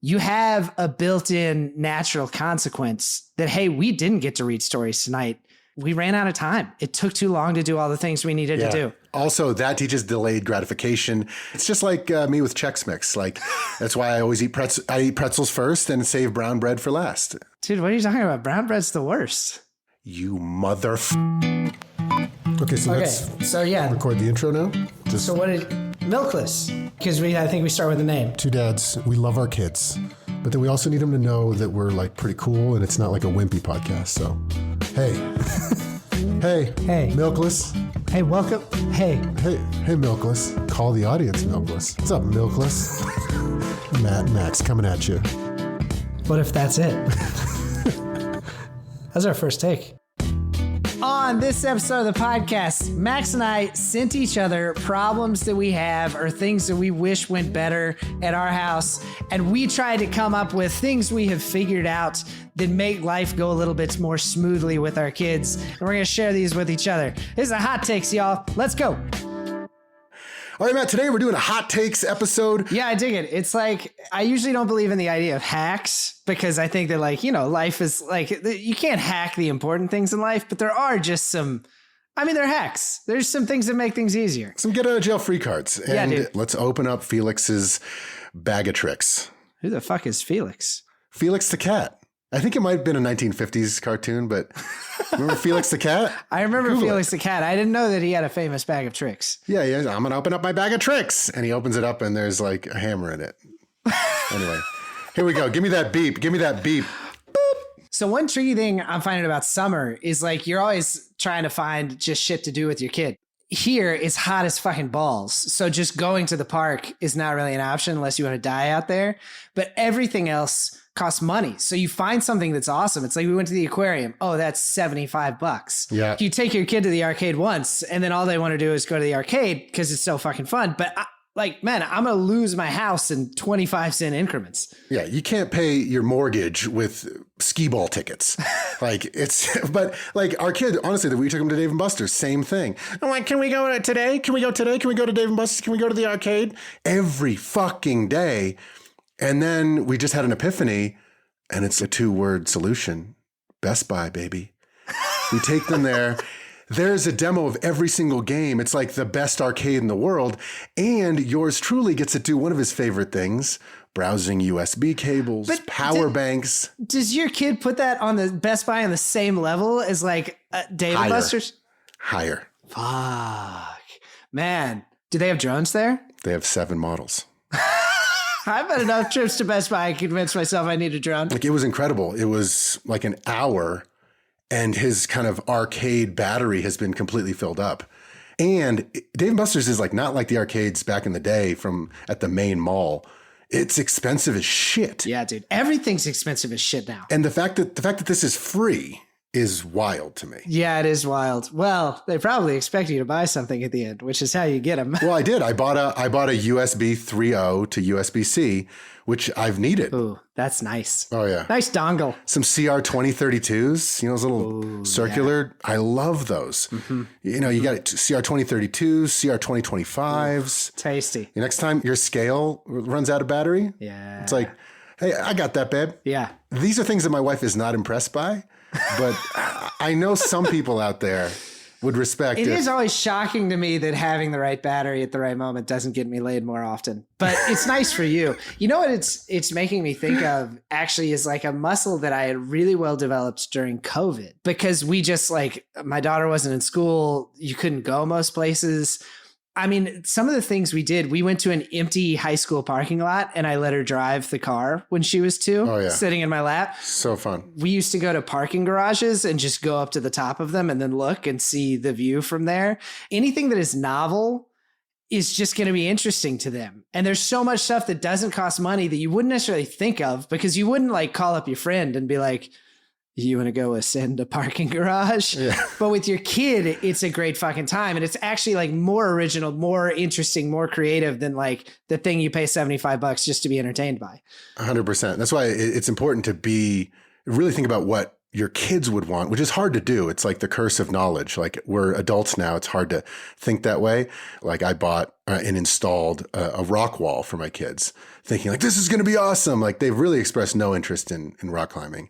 you have a built-in natural consequence that, hey, we didn't get to read stories tonight. We ran out of time. It took too long to do all the things we needed to do. Also, that teaches delayed gratification. It's just like me with Chex Mix. Like, that's why I always eat pretzels first and save brown bread for last. Dude, what are you talking about? Brown bread's the worst. You mother... Okay, so let's record the intro now. So what did... Milkless. Because I think we start with the name. Two dads, we love our kids. But then we also need them to know that we're like pretty cool and it's not like a wimpy podcast. So, hey. Hey, Milkless. Hey, welcome. Hey, Milkless. Call the audience Milkless. What's up, Milkless? Max coming at you. What if that's it? That's our first take. On this episode of the podcast, Max and I sent each other problems that we have or things that we wish went better at our house. And we tried to come up with things we have figured out that make life go a little bit more smoothly with our kids. And we're going to share these with each other. This is a hot takes, y'all. Let's go. All right, Matt, today we're doing a hot takes episode. Yeah, I dig it. It's like, I usually don't believe in the idea of hacks because I think that life is like, you can't hack the important things in life, but there are just some, they're hacks. There's some things that make things easier. Some get out of jail free cards. And dude. Let's open up Felix's bag of tricks. Who the fuck is Felix? Felix the cat. I think it might have been a 1950s cartoon, but remember Felix the cat? I remember Felix the cat. I didn't know that he had a famous bag of tricks. Yeah. I'm going to open up my bag of tricks. And he opens it up and there's like a hammer in it. Anyway, here we go. Give me that beep. Boop. So one tricky thing I'm finding about summer is like you're always trying to find just shit to do with your kid. Here, it's hot as fucking balls. So just going to the park is not really an option unless you want to die out there. But everything else costs money. So you find something that's awesome. It's like we went to the aquarium. Oh, that's $75. Yeah. You take your kid to the arcade once and then all they want to do is go to the arcade because it's so fucking fun. But I'm going to lose my house in 25-cent increments. Yeah. You can't pay your mortgage with skee ball tickets. But our kid, honestly, we took him to Dave & Buster's, same thing. I'm like, can we go today? Can we go today? Can we go to Dave & Buster's? Can we go to the arcade? Every fucking day. And then we just had an epiphany, and it's a 2-word solution. Best Buy, baby. We take them there. There's a demo of every single game. It's like the best arcade in the world. And yours truly gets to do one of his favorite things, browsing USB cables, power banks. Does your kid put that on the Best Buy on the same level as like Dave & Buster's? Higher. Fuck. Man, do they have drones there? They have 7 models. I've had enough trips to Best Buy. I convinced myself I need a drone. Like, it was incredible. It was like an hour and his kind of arcade battery has been completely filled up. And Dave & Buster's is like not like the arcades back in the day from at the main mall. It's expensive as shit. Yeah, dude. Everything's expensive as shit now. And the fact that this is free is wild to me. Yeah, it is wild. Well, they probably expect you to buy something at the end, which is how you get them. Well, I did. I bought a USB 3.0 to USB-C, which I've needed. Ooh, that's nice. Oh, yeah. Nice dongle. Some CR2032s, those little circular. Yeah. I love those. Mm-hmm. You got CR2032s, CR2025s. Tasty. Next time your scale runs out of battery, it's like, hey, I got that, babe. Yeah. These are things that my wife is not impressed by. But I know some people out there would respect it. It is always shocking to me that having the right battery at the right moment doesn't get me laid more often. But it's nice for you. You know what it's making me think of actually is like a muscle that I had really well developed during COVID. Because we just my daughter wasn't in school. You couldn't go most places. Some of the things we did, we went to an empty high school parking lot and I let her drive the car when she was 2, sitting in my lap. So fun. We used to go to parking garages and just go up to the top of them and then look and see the view from there. Anything that is novel is just going to be interesting to them. And there's so much stuff that doesn't cost money that you wouldn't necessarily think of because you wouldn't call up your friend and be like, you want to go ascend a parking garage? Yeah. But with your kid, it's a great fucking time. And it's actually more original, more interesting, more creative than the thing you pay $75 just to be entertained by. 100%. That's why it's important to really think about what your kids would want, which is hard to do. It's like the curse of knowledge. Like we're adults now. It's hard to think that way. Like I bought and installed a rock wall for my kids thinking like, this is going to be awesome. Like they've really expressed no interest in rock climbing.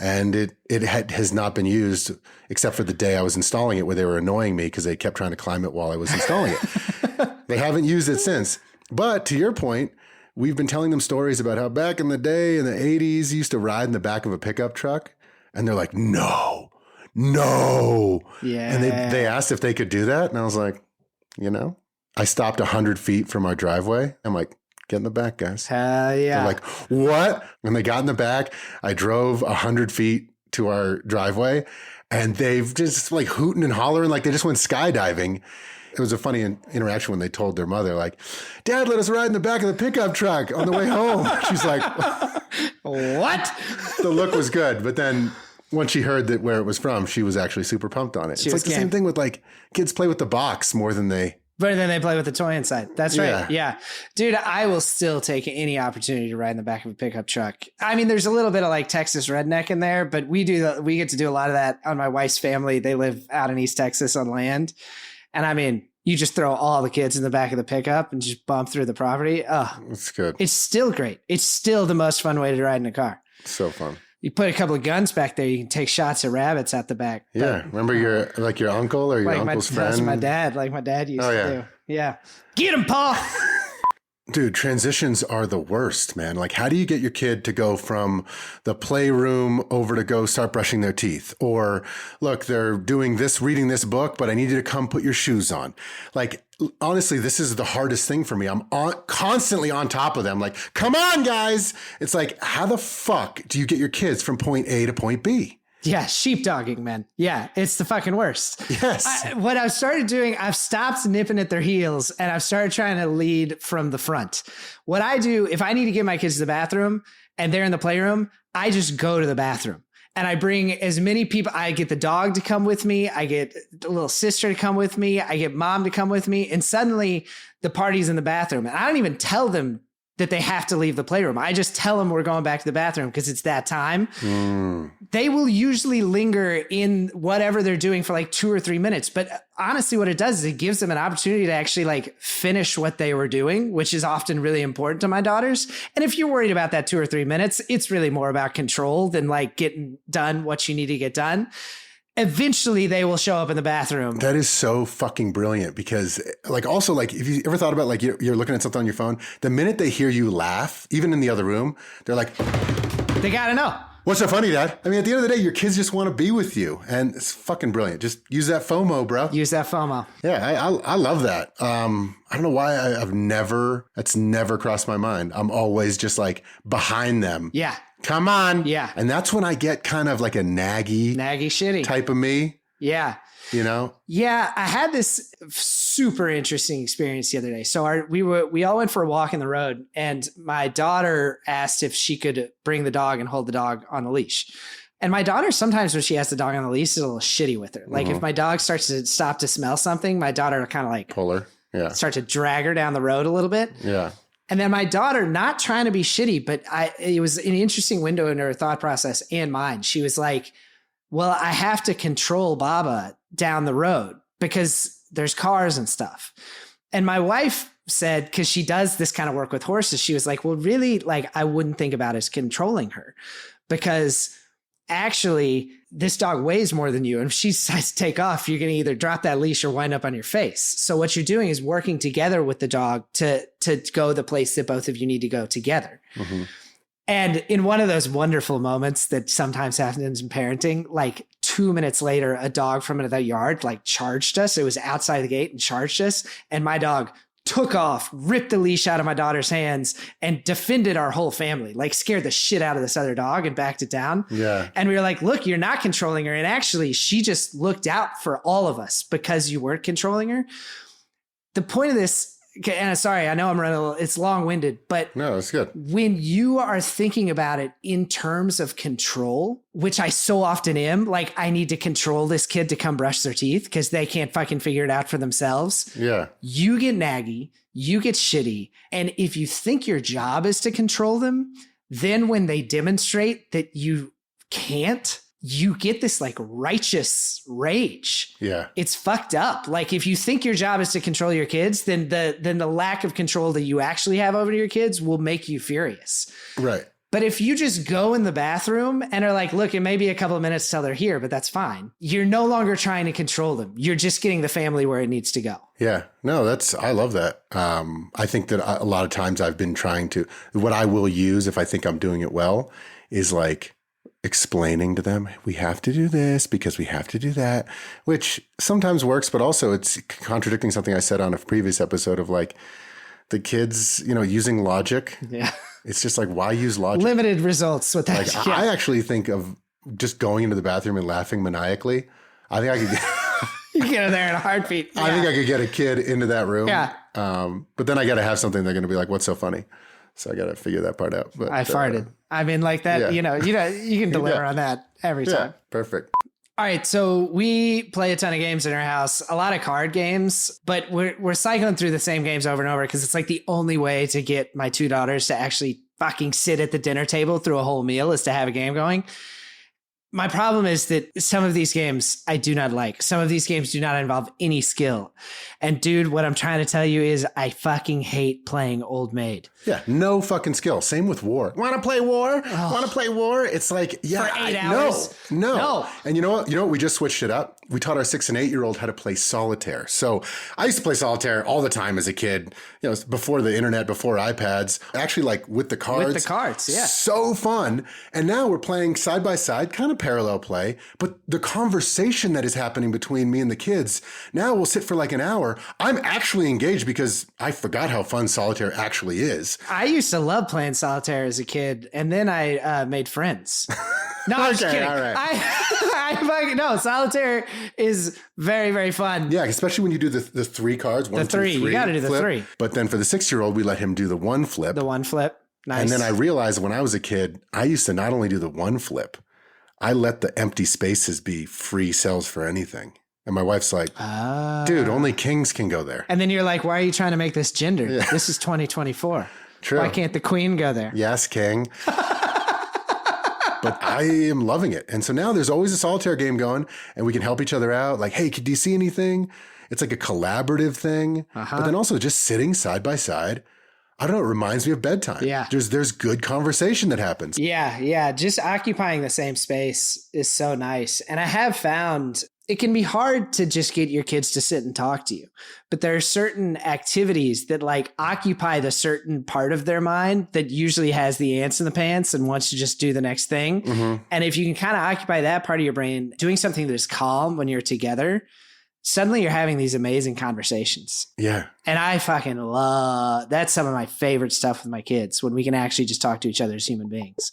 And it has not been used except for the day I was installing it where they were annoying me because they kept trying to climb it while I was installing it. They haven't used it since. But to your point, we've been telling them stories about how back in the day in the 80s, you used to ride in the back of a pickup truck. And they're like, no. Yeah. And they asked if they could do that. And I was like, I stopped 100 feet from our driveway. I'm like, get in the back, guys. Hell yeah. They're like, what? And they got in the back. I drove 100 feet to our driveway and they've just like hooting and hollering like they just went skydiving. It was a funny interaction when they told their mother, like, Dad, let us ride in the back of the pickup truck on the way home. She's like, what? The look was good. But then once she heard that where it was from, she was actually super pumped on it. It's like the same thing with like kids play with the box more than they. But then they play with the toy inside. That's right. Yeah. Dude, I will still take any opportunity to ride in the back of a pickup truck. I mean, there's a little bit of like Texas redneck in there, but we get to do a lot of that on my wife's family. They live out in East Texas on land. And I mean, you just throw all the kids in the back of the pickup and just bump through the property. Oh, that's good. It's still great. It's still the most fun way to ride in a car. So fun. You put a couple of guns back there. You can take shots at rabbits out the back. Yeah. Remember your uncle or your uncle's friend? That's my dad. Like my dad used to do. Yeah. Get him, Paul. Dude, transitions are the worst, man. Like, how do you get your kid to go from the playroom over to go start brushing their teeth? Or, look, they're doing this, reading this book, but I need you to come put your shoes on. Like, honestly, this is the hardest thing for me. I'm constantly on top of them. Like, come on, guys. It's like, how the fuck do you get your kids from point A to point B? Yeah, sheepdogging, man. Yeah, it's the fucking worst. Yes. What I've started doing, I've stopped nipping at their heels and I've started trying to lead from the front. What I do, if I need to get my kids to the bathroom and they're in the playroom, I just go to the bathroom. And I bring as many people. I get the dog to come with me. I get the little sister to come with me. I get mom to come with me. And suddenly the party's in the bathroom. And I don't even tell them that they have to leave the playroom. I just tell them we're going back to the bathroom because it's that time. They will usually linger in whatever they're doing for like 2 or 3 minutes. But honestly, what it does is it gives them an opportunity to actually like finish what they were doing, which is often really important to my daughters. And if you're worried about that 2 or 3 minutes, it's really more about control than like getting done what you need to get done. Eventually they will show up in the bathroom. That is so fucking brilliant because like also like if you ever thought about like you're looking at something on your phone, the minute they hear you laugh, even in the other room, they're like, they got to know. What's so funny, Dad? I mean, at the end of the day, your kids just want to be with you and it's fucking brilliant. Just use that FOMO, bro. Use that FOMO. Yeah, I love that. I don't know why that's never crossed my mind. I'm always just like behind them. Yeah. Come on. Yeah. And that's when I get kind of like a naggy shitty type of me. Yeah. You know? Yeah. I had this super interesting experience the other day. So we all went for a walk in the road and my daughter asked if she could bring the dog and hold the dog on the leash. And my daughter, sometimes when she has the dog on the leash, is a little shitty with her. Like if my dog starts to stop to smell something, my daughter will kind of like pull her. Yeah. Start to drag her down the road a little bit. Yeah. And then my daughter, not trying to be shitty, but it was an interesting window into her thought process and mine. She was like, well, I have to control Baba down the road because there's cars and stuff. And my wife said, because she does this kind of work with horses, she was like, well, really, like, I wouldn't think about it as controlling her because actually this dog weighs more than you. And if she decides to take off, you're going to either drop that leash or wind up on your face. So what you're doing is working together with the dog to go the place that both of you need to go together. Mm-hmm. And in one of those wonderful moments that sometimes happens in parenting, like 2 minutes later, a dog from another yard like charged us. It was outside the gate and charged us. And my dog took off, ripped the leash out of my daughter's hands and defended our whole family, like scared the shit out of this other dog and backed it down. Yeah. And we were like, look, you're not controlling her. And actually, she just looked out for all of us because you weren't controlling her. The point of this, and sorry, I know I'm running a little, it's long-winded, but no, it's good. When you are thinking about it in terms of control, which I so often am, like I need to control this kid to come brush their teeth because they can't fucking figure it out for themselves. Yeah. You get naggy, you get shitty. And if you think your job is to control them, then when they demonstrate that you can't, you get this like righteous rage. Yeah. It's fucked up. Like if you think your job is to control your kids, then the lack of control that you actually have over your kids will make you furious. Right. But if you just go in the bathroom and are like, look, it may be a couple of minutes till they're here, but that's fine. You're no longer trying to control them. You're just getting the family where it needs to go. Yeah, no, I love that. I think that a lot of times I've been what I will use if I think I'm doing it well is like explaining to them, we have to do this because we have to do that, which sometimes works, but also it's contradicting something I said on a previous episode of like the kids, using logic. Yeah. It's just like, why use logic? Limited results with that. Like, I actually think of just going into the bathroom and laughing maniacally. I think I could you get in there in a heartbeat. Yeah. I think I could get a kid into that room. Yeah. But then I got to have something they're going to be like, what's so funny? So I got to figure that part out. But I farted. I mean, like that, yeah. You can deliver on that every time. Perfect. All right, so we play a ton of games in our house, a lot of card games, but we're cycling through the same games over and over because it's like the only way to get my two daughters to actually fucking sit at the dinner table through a whole meal is to have a game going. My problem is that some of these games I do not like. Some of these games do not involve any skill. And dude, what I'm trying to tell you is I fucking hate playing Old Maid. Yeah, no fucking skill. Same with War. Want to play War? Want to play War? It's like, yeah, for 8 hours. No. And you know what? We just switched it up. We taught our 6 and 8-year-old how to play solitaire. So I used to play solitaire all the time as a kid, before the internet, before iPads, actually like with the cards. With the cards, yeah. So fun. And now we're playing side by side, kind of parallel play, but the conversation that is happening between me and the kids, now we'll sit for like an hour. I'm actually engaged because I forgot how fun solitaire actually is. I used to love playing solitaire as a kid, and then I made friends. No, I'm just kidding. All right. No, solitaire is very, very fun. Yeah, especially when you do the 3 cards. One, the 3. You got to do the flip. 3. But then for the 6-year-old, we let him do the 1 flip. The 1 flip. Nice. And then I realized when I was a kid, I used to not only do the 1 flip, I let the empty spaces be free cells for anything. And my wife's like, dude, only kings can go there. And then you're like, why are you trying to make this gender? Yeah. This is 2024. True. Why can't the queen go there? Yes, king. But I am loving it. And so now there's always a solitaire game going and we can help each other out. Like, hey, do you see anything? It's like a collaborative thing. But then also just sitting side by side. I don't know. It reminds me of bedtime. Yeah. There's good conversation that happens. Yeah. Just occupying the same space is so nice. And I have found it can be hard to just get your kids to sit and talk to you. But there are certain activities that like occupy the certain part of their mind that usually has the ants in the pants and wants to just do the next thing. Mm-hmm. And if you can kind of occupy that part of your brain, doing something that is calm when you're together, suddenly you're having these amazing conversations. Yeah. And I fucking love, that's some of my favorite stuff with my kids, when we can actually just talk to each other as human beings.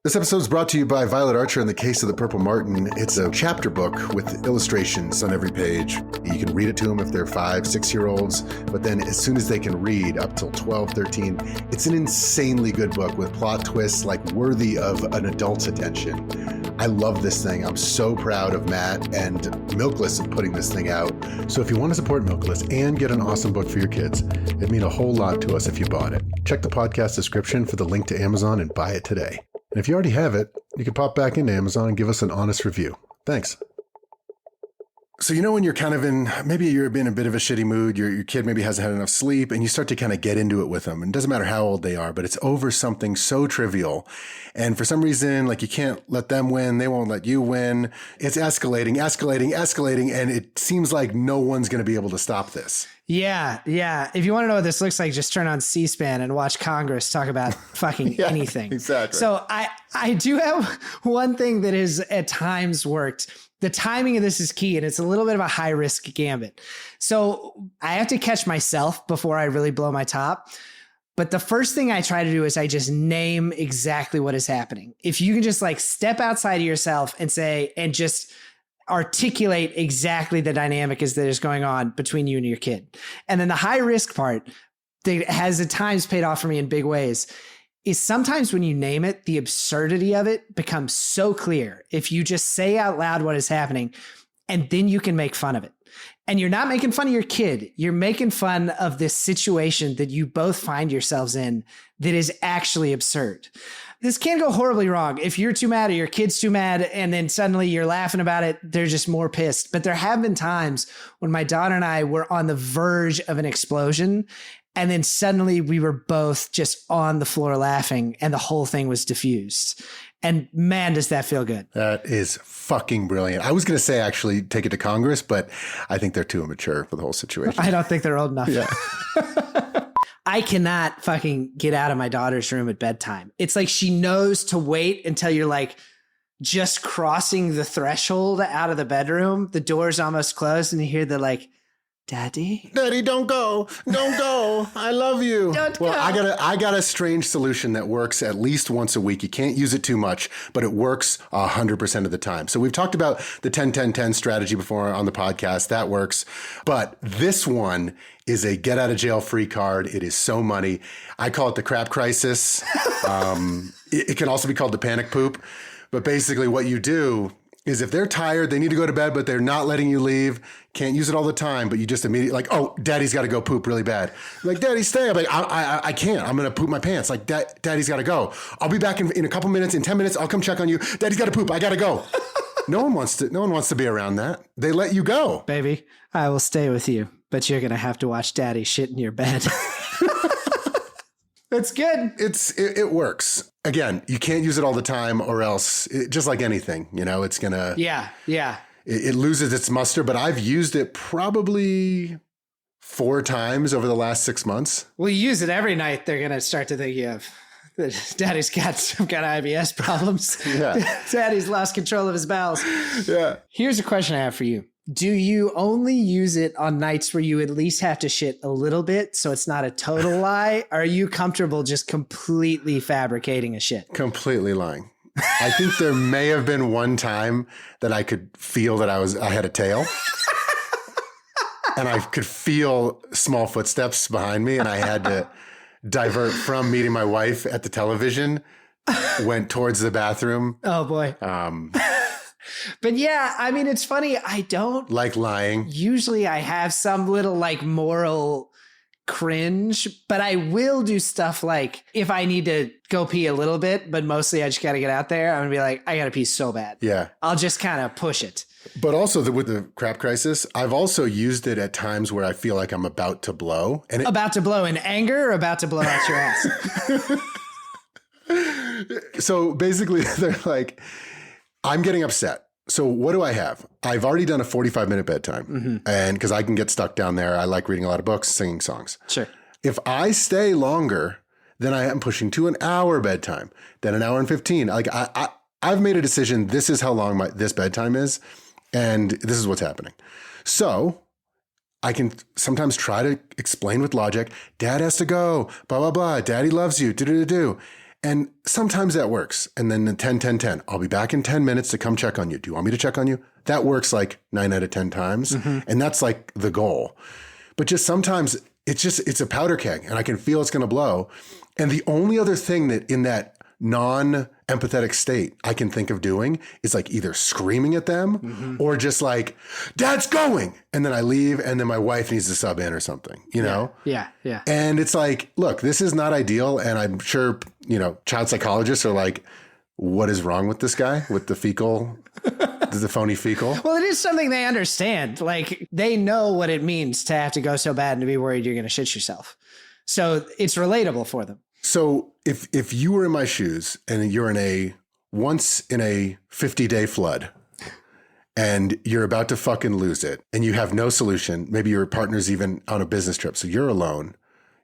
This episode is brought to you by Violet Archer in the Case of the Purple Martin. It's a chapter book with illustrations on every page. You can read it to them if they're 5, 6-year-olds, but then as soon as they can read up till 12, 13, it's an insanely good book with plot twists like worthy of an adult's attention. I love this thing. I'm so proud of Matt and Milkless of putting this thing out. So if you want to support Milkless and get an awesome book for your kids, it'd mean a whole lot to us if you bought it. Check the podcast description for the link to Amazon and buy it today. And if you already have it, you can pop back into Amazon and give us an honest review. Thanks. So, when you're kind of maybe you're in a bit of a shitty mood, your kid maybe hasn't had enough sleep, and you start to kind of get into it with them. And it doesn't matter how old they are, but it's over something so trivial. And for some reason, like you can't let them win. They won't let you win. It's escalating. And it seems like no one's going to be able to stop this. Yeah. If you want to know what this looks like, just turn on C-SPAN and watch Congress talk about fucking anything. Exactly. So I do have one thing that has at times worked. The timing of this is key, and it's a little bit of a high risk gambit. So I have to catch myself before I really blow my top. But the first thing I try to do is I just name exactly what is happening. If you can just like step outside of yourself and say, and just articulate exactly the dynamic that is going on between you and your kid. And then the high risk part that has at times paid off for me in big ways is sometimes when you name it, the absurdity of it becomes so clear. If you just say out loud what is happening, and then you can make fun of it. And you're not making fun of your kid. You're making fun of this situation that you both find yourselves in that is actually absurd. This can go horribly wrong. If you're too mad or your kid's too mad and then suddenly you're laughing about it, they're just more pissed. But there have been times when my daughter and I were on the verge of an explosion and then suddenly we were both just on the floor laughing and the whole thing was diffused. And man, does that feel good. That is fucking brilliant. I was going to say actually take it to Congress, but I think they're too immature for the whole situation. I don't think they're old enough. Yeah. I cannot fucking get out of my daughter's room at bedtime. It's like she knows to wait until you're like just crossing the threshold out of the bedroom. The door's almost closed and you hear the like, Daddy, don't go. Don't go. I love you. Don't well, go. I got a strange solution that works at least once a week. You can't use it too much, but it works 100% of the time. So we've talked about the 10-10-10 strategy before on the podcast. That works. But this one is a get out of jail free card. It is so money. I call it the crap crisis. It can also be called the panic poop. But basically what you do is if they're tired, they need to go to bed, but they're not letting you leave. Can't use it all the time, but you just immediately like, oh, Daddy's got to go poop really bad. I'm like, Daddy, stay. I'm like, I can't. I'm going to poop my pants. Like, Daddy's got to go. I'll be back in a couple minutes. In 10 minutes, I'll come check on you. Daddy's got to poop. I got to go. No one wants to be around that. They let you go. Baby, I will stay with you, but you're going to have to watch Daddy shit in your bed. That's good. It works. Again, you can't use it all the time or else, just like anything, it's going to... Yeah. It loses its muster, but I've used it probably 4 times over the last 6 months. Well, you use it every night. They're going to start to think you have... Daddy's got some kind of IBS problems. Yeah. Daddy's lost control of his bowels. Yeah. Here's a question I have for you. Do you only use it on nights where you at least have to shit a little bit so it's not a total lie? Or are you comfortable just completely fabricating a shit? Completely lying. I think there may have been one time that I could feel that I had a tail. And I could feel small footsteps behind me and I had to divert from meeting my wife at the television, went towards the bathroom. Oh boy. But yeah, I mean, it's funny. I don't like lying. Usually I have some little like moral cringe, but I will do stuff like if I need to go pee a little bit, but mostly I just got to get out there. I'm gonna be like, I got to pee so bad. Yeah. I'll just kind of push it. But also with the crap crisis, I've also used it at times where I feel like I'm about to blow. And about to blow in anger or about to blow out your ass? So basically they're like, I'm getting upset. So what do I have? I've already done a 45-minute bedtime. And because I can get stuck down there, I like reading a lot of books, singing songs. Sure. If I stay longer, then I am pushing to an hour bedtime, then an hour and 15. Like I've made a decision. This is how long this bedtime is. And this is what's happening. So I can sometimes try to explain with logic, Dad has to go, blah, blah, blah. Daddy loves you, do. And sometimes that works. And then the 10-10-10, I'll be back in 10 minutes to come check on you. Do you want me to check on you? That works like 9 out of 10 times. And that's like the goal. But just sometimes it's a powder keg and I can feel it's going to blow. And the only other thing that in that non-empathetic state I can think of doing is like either screaming at them or just like, Dad's going. And then I leave and then my wife needs to sub in or something, you know? Yeah. And it's like, look, this is not ideal. And I'm sure, child psychologists are like, what is wrong with this guy with the phony fecal? Well, it is something they understand. Like they know what it means to have to go so bad and to be worried you're going to shit yourself. So it's relatable for them. So if you were in my shoes and you're once in a 50-day flood and you're about to fucking lose it and you have no solution, maybe your partner's even on a business trip, so you're alone,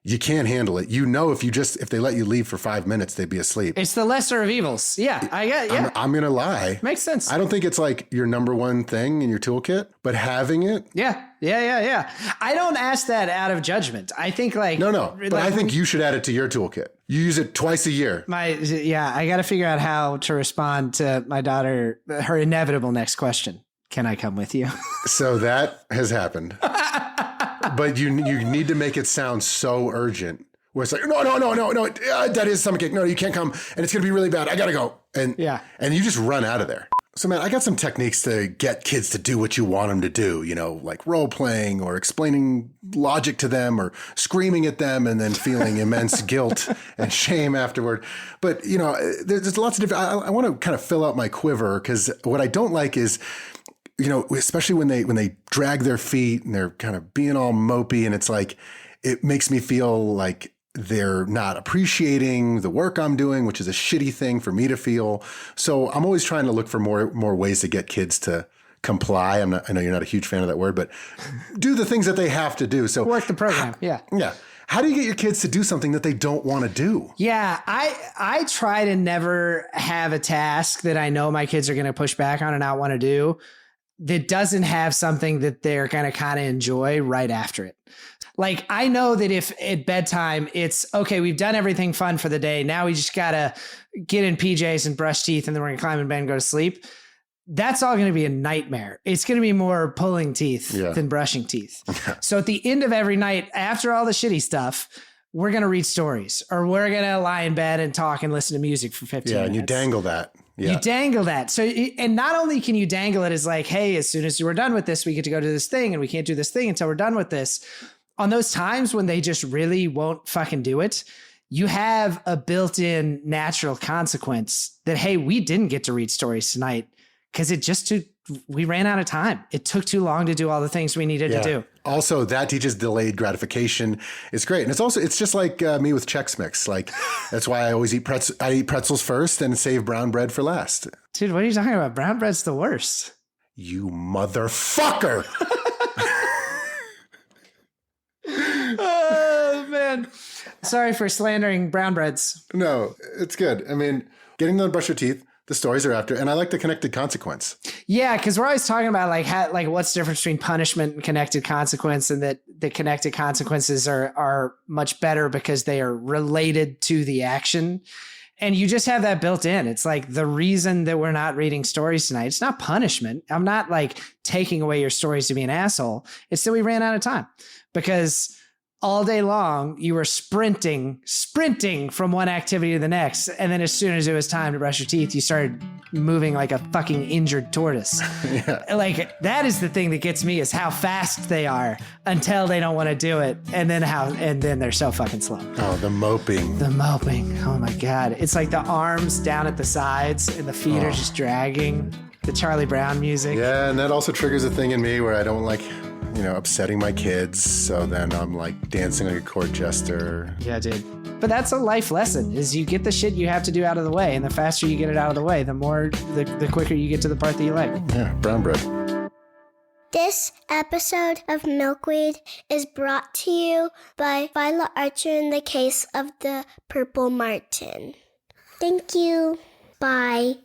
you can't handle it. If they let you leave for 5 minutes, they'd be asleep. It's the lesser of evils. Yeah, I'm going to lie. Makes sense. I don't think it's like your number one thing in your toolkit, but having it. Yeah. I don't ask that out of judgment. I think like... No. But I think you should add it to your toolkit. You use it twice a year. I got to figure out how to respond to my daughter, her inevitable next question. Can I come with you? So that has happened. But you need to make it sound so urgent where it's like, no, that is stomach ache. No, you can't come. And it's going to be really bad. I got to go. And you just run out of there. So, man, I got some techniques to get kids to do what you want them to do, like role playing or explaining logic to them or screaming at them and then feeling immense guilt and shame afterward. But, there's lots of different, I want to kind of fill out my quiver, because what I don't like is, especially when they drag their feet and they're kind of being all mopey, and it's like, it makes me feel like they're not appreciating the work I'm doing, which is a shitty thing for me to feel. So I'm always trying to look for more ways to get kids to comply. I know you're not a huge fan of that word, but do the things that they have to do. So work the program. Yeah. Yeah. How do you get your kids to do something that they don't want to do? Yeah, I try to never have a task that I know my kids are going to push back on and not want to do that doesn't have something that they're going to kind of enjoy right after it. Like, I know that if at bedtime it's okay, we've done everything fun for the day. Now we just got to get in PJs and brush teeth, and then we're going to climb in bed and go to sleep. That's all going to be a nightmare. It's going to be more pulling teeth than brushing teeth. So at the end of every night, after all the shitty stuff, we're going to read stories, or we're going to lie in bed and talk and listen to music for 15 minutes. Yeah, and you dangle that. Yeah. You dangle that. So, and not only can you dangle it as like, hey, as soon as we're done with this, we get to go to this thing, and we can't do this thing until we're done with this. On those times when they just really won't fucking do it, you have a built-in natural consequence that, hey, we didn't get to read stories tonight because we ran out of time. It took too long to do all the things we needed to do. Also, that teaches delayed gratification. It's great. And it's just like me with Chex Mix. Like, that's why I always eat pretzels first and save brown bread for last. Dude, what are you talking about? Brown bread's the worst. You motherfucker. Oh, man. Sorry for slandering brown breads. No, it's good. I mean, getting them to brush your teeth, the stories are after, and I like the connected consequence. Yeah, because we're always talking about like what's the difference between punishment and connected consequence, and that the connected consequences are much better because they are related to the action. And you just have that built in. It's like the reason that we're not reading stories tonight, it's not punishment. I'm not like taking away your stories to be an asshole. It's that we ran out of time, because all day long you were sprinting from one activity to the next. And then as soon as it was time to brush your teeth, you started moving like a fucking injured tortoise. Like, that is the thing that gets me, is how fast they are until they don't want to do it. And then they're so fucking slow. Oh, the moping. Oh my God. It's like the arms down at the sides and the feet are just dragging. The Charlie Brown music. Yeah. And that also triggers a thing in me where I don't like, upsetting my kids. So then I'm like dancing like a court jester. Yeah, dude. But that's a life lesson, is you get the shit you have to do out of the way. And the faster you get it out of the way, the quicker you get to the part that you like. Yeah, brown bread. This episode of Milkweed is brought to you by Violet Archer in the case of the Purple Martin. Thank you. Bye.